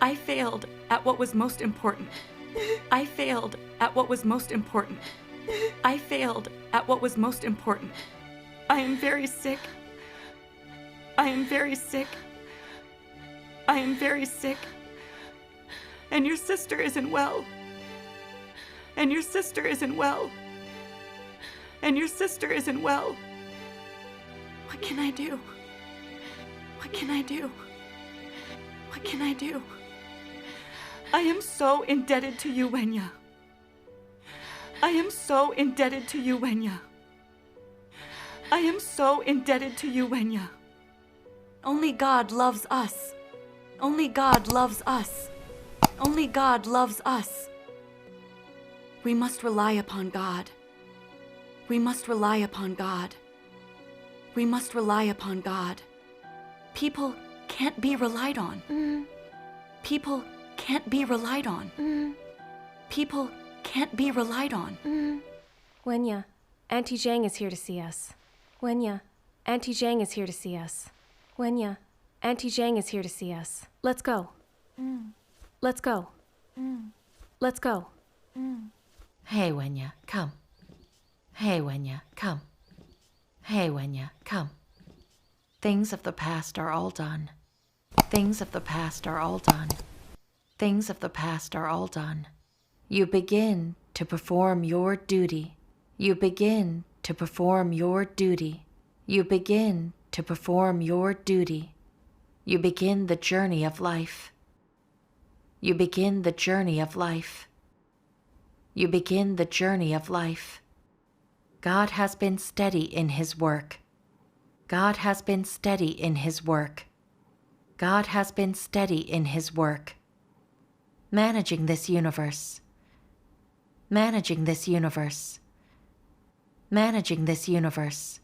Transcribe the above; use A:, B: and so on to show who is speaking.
A: I failed at what was most important. I failed at what was most important. I failed at what was most important. I am very sick. I am very sick. I am very sick. And your sister isn't well. And your sister isn't well. And your sister isn't well. What can I do? What can I do? What can I do? I am so indebted to you, Wenya. I am so indebted to you, Wenya. I am so indebted to you, Wenya. Only God loves us. Only God loves us. Only God loves us. We must rely upon God. We must rely upon God. We must rely upon God. People can't be relied on. People can't be relied on. People can't be relied on.
B: Wenya, Auntie Zhang is here to see us. Wenya, Auntie Zhang is here to see us. Wenya, Auntie Zhang is here to see us. Let's go. Let's go. Let's go.
C: Hey, Wenya, come. Hey, Wenya, come. Hey, Wenya, come. Things of the past are all done. Things of the past are all done. Things of the past are all done. You begin to perform your duty. You begin to perform your duty. You begin to perform your duty. You begin the journey of life. You begin the journey of life. You begin the journey of life. God has been steady in His work. God has been steady in His work. God has been steady in His work. Managing this universe. Managing this universe. Managing this universe.